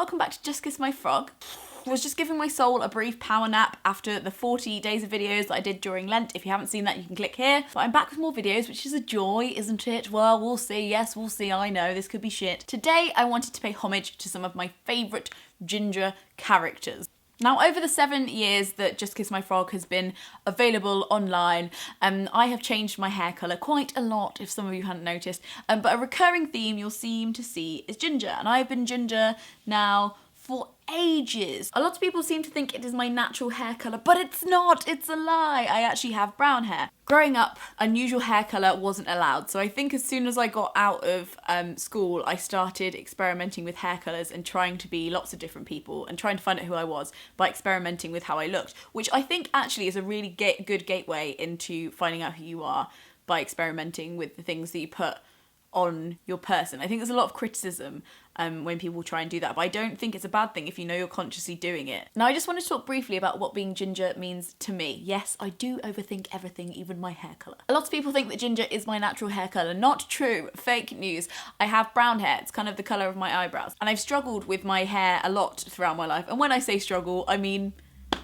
welcome back to Just Kiss My Frog. Was just giving my soul a brief power nap after the 40 days of videos that I did during Lent. If you haven't seen that, you can click here. But I'm back with more videos, which is a joy, isn't it? Well, we'll see. Yes, we'll see. I know, this could be shit. Today, I wanted to pay homage to some of my favourite ginger characters. Now, over the 7 years that Just Kiss My Frog has been available online, I have changed my hair colour quite a lot, if some of you hadn't noticed. But a recurring theme you'll seem to see is ginger. And I've been ginger now for ages. A lot of people seem to think it is my natural hair colour, but it's not, it's a lie. I actually have brown hair. Growing up, unusual hair colour wasn't allowed, so I think as soon as I got out of school, I started experimenting with hair colours and trying to be lots of different people and trying to find out who I was by experimenting with how I looked, which I think actually is a really good gateway into finding out who you are by experimenting with the things that you put on your person. I think there's a lot of criticism when people try and do that, but I don't think it's a bad thing if you know you're consciously doing it. Now, I just want to talk briefly about what being ginger means to me. Yes, I do overthink everything, even my hair colour. A lot of people think that ginger is my natural hair colour. Not true. Fake news. I have brown hair. It's kind of the colour of my eyebrows. And I've struggled with my hair a lot throughout my life. And when I say struggle, I mean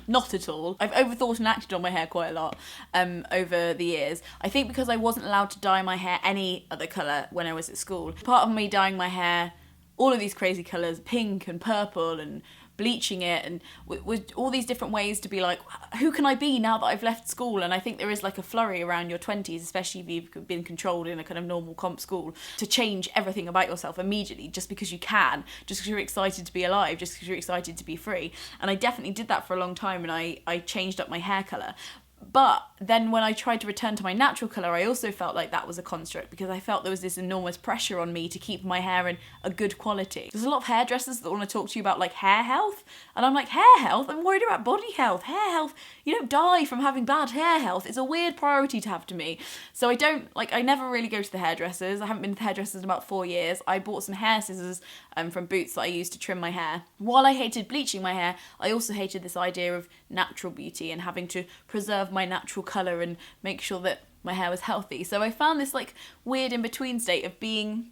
not at all. I've overthought and acted on my hair quite a lot over the years. I think because I wasn't allowed to dye my hair any other colour when I was at school. Part of me dyeing my hair all of these crazy colours, pink and purple, and bleaching it, and with all these different ways to be like, who can I be now that I've left school? And I think there is like a flurry around your 20s, especially if you've been controlled in a kind of normal comp school, to change everything about yourself immediately just because you can, just because you're excited to be alive, just because you're excited to be free. And I definitely did that for a long time, and I changed up my hair colour. But then when I tried to return to my natural colour, I also felt like that was a construct because I felt there was this enormous pressure on me to keep my hair in a good quality. There's a lot of hairdressers that want to talk to you about like hair health, and I'm like, hair health? I'm worried about body health. Hair health, you don't die from having bad hair health. It's a weird priority to have to me. So I never really go to the hairdressers. I haven't been to the hairdressers in about 4 years. I bought some hair scissors from Boots that I used to trim my hair. While I hated bleaching my hair, I also hated this idea of natural beauty and having to preserve my natural colour and make sure that my hair was healthy. So I found this like weird in-between state of being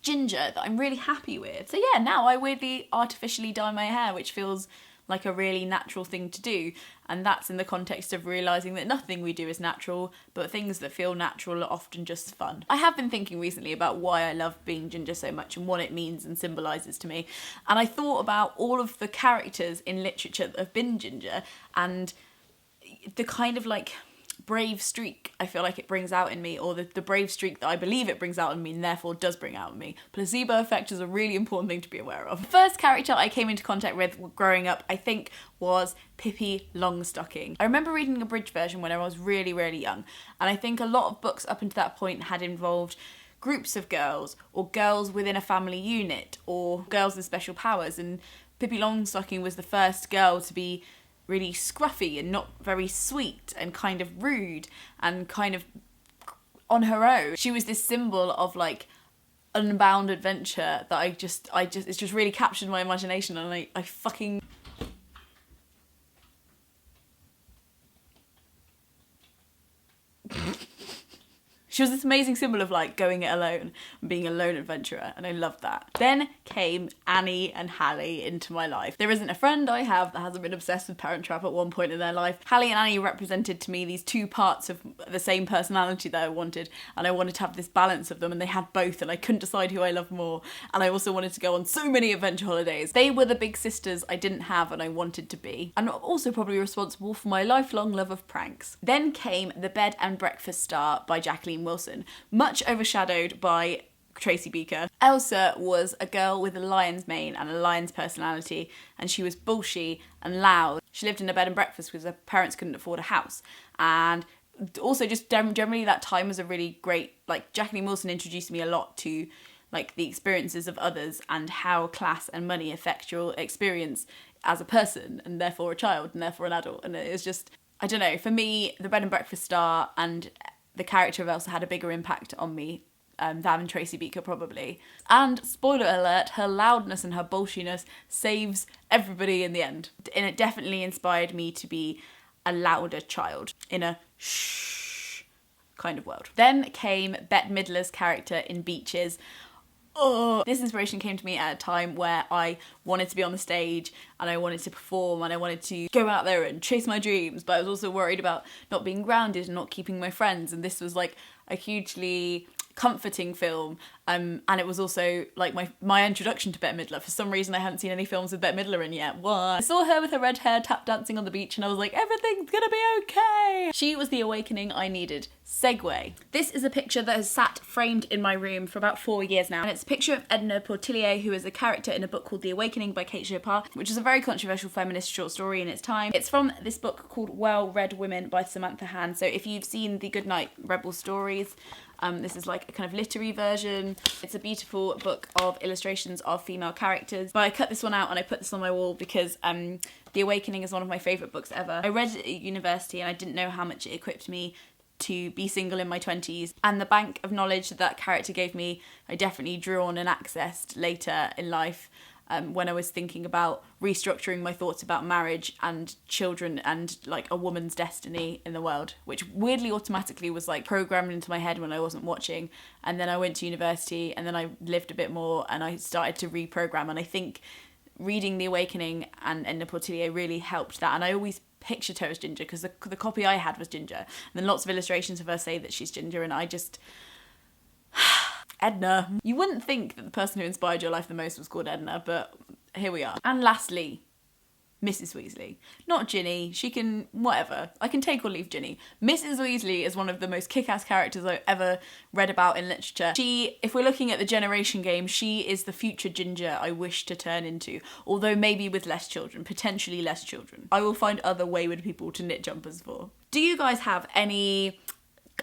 ginger that I'm really happy with. So yeah, now I weirdly artificially dye my hair, which feels like a really natural thing to do. And that's in the context of realising that nothing we do is natural, but things that feel natural are often just fun. I have been thinking recently about why I love being ginger so much and what it means and symbolises to me. And I thought about all of the characters in literature that have been ginger and the kind of like brave streak I feel like it brings out in me, or the brave streak that I believe it brings out in me and therefore does bring out in me. Placebo effect is a really important thing to be aware of. The first character I came into contact with growing up, I think, was Pippi Longstocking. I remember reading an abridged version when I was really, really young, and I think a lot of books up until that point had involved groups of girls, or girls within a family unit, or girls with special powers, and Pippi Longstocking was the first girl to be really scruffy and not very sweet and kind of rude and kind of on her own. She was this symbol of like unbound adventure that it's just really captured my imagination, and I fucking she was this amazing symbol of like going it alone and being a lone adventurer, and I loved that. Then came Annie and Hallie into my life. There isn't a friend I have that hasn't been obsessed with Parent Trap at one point in their life. Hallie and Annie represented to me these two parts of the same personality that I wanted, and I wanted to have this balance of them, and they had both, and I couldn't decide who I loved more, and I also wanted to go on so many adventure holidays. They were the big sisters I didn't have and I wanted to be, and also probably responsible for my lifelong love of pranks. Then came The Bed and Breakfast Star by Jacqueline Wilson, much overshadowed by Tracy Beaker. Elsa was a girl with a lion's mane and a lion's personality, and she was bullshy and loud. She lived in a bed and breakfast because her parents couldn't afford a house, and also just generally that time was a really great, like, Jacqueline Wilson introduced me a lot to like the experiences of others and how class and money affect your experience as a person and therefore a child and therefore an adult. And it was just, I don't know, for me, The Bed and Breakfast Star and the character of Elsa had a bigger impact on me than Tracy Beaker probably. And spoiler alert, her loudness and her bullshiness saves everybody in the end. And it definitely inspired me to be a louder child in a shh kind of world. Then came Bette Midler's character in Beaches. oh. This inspiration came to me at a time where I wanted to be on the stage and I wanted to perform and I wanted to go out there and chase my dreams, but I was also worried about not being grounded and not keeping my friends, and this was like a hugely comforting film, and it was also like my introduction to Bette Midler. For some reason I hadn't seen any films with Bette Midler in yet. What? I saw her with her red hair tap dancing on the beach and I was like, everything's gonna be okay. She was the awakening I needed. Segue. This is a picture that has sat framed in my room for about 4 years now, and it's a picture of Edna Pontellier, who is a character in a book called The Awakening by Kate Chopin, which is a very controversial feminist short story in its time. It's from this book called Well-Read Women by Samantha Hand. So if you've seen the Goodnight Rebel stories, this is like a kind of literary version. It's a beautiful book of illustrations of female characters. But I cut this one out and I put this on my wall because The Awakening is one of my favourite books ever. I read it at university and I didn't know how much it equipped me to be single in my 20s. And the bank of knowledge that character gave me, I definitely drew on and accessed later in life. When I was thinking about restructuring my thoughts about marriage and children and like a woman's destiny in the world, which weirdly automatically was like programmed into my head when I wasn't watching. And then I went to university and then I lived a bit more and I started to reprogram. And I think reading The Awakening and Edna Pontellier really helped that. And I always pictured her as ginger because the copy I had was ginger. And then lots of illustrations of her say that she's ginger, and I just... Edna. You wouldn't think that the person who inspired your life the most was called Edna, but here we are. And lastly, Mrs. Weasley. Not Ginny, she can, whatever. I can take or leave Ginny. Mrs. Weasley is one of the most kick-ass characters I've ever read about in literature. She, if we're looking at the generation game, she is the future Ginger I wish to turn into, although maybe with less children, potentially less children. I will find other wayward people to knit jumpers for. Do you guys have any...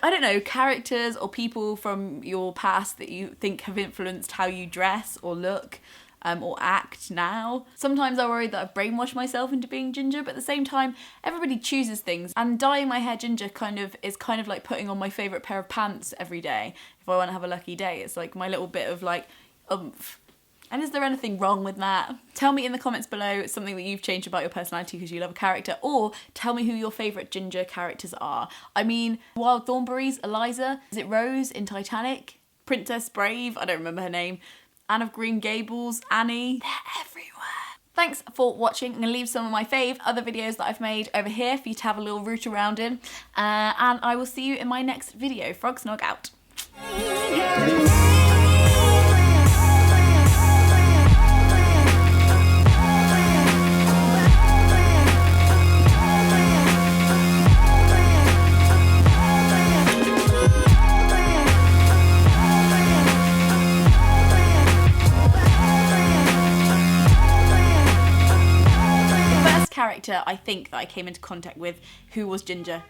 I don't know, characters or people from your past that you think have influenced how you dress or look or act now? Sometimes I worry that I've brainwashed myself into being ginger, but at the same time, everybody chooses things, and dyeing my hair ginger is kind of like putting on my favourite pair of pants every day. If I want to have a lucky day, it's like my little bit of like oomph. And is there anything wrong with that? Tell me in the comments below something that you've changed about your personality because you love a character, or tell me who your favourite ginger characters are. I mean, Wild Thornberrys, Eliza, is it Rose in Titanic? Princess Brave, I don't remember her name. Anne of Green Gables, Annie, they're everywhere. Thanks for watching. I'm going to leave some of my other videos that I've made over here for you to have a little root around in. And I will see you in my next video. Frog Snog out. Character I think that I came into contact with who was ginger.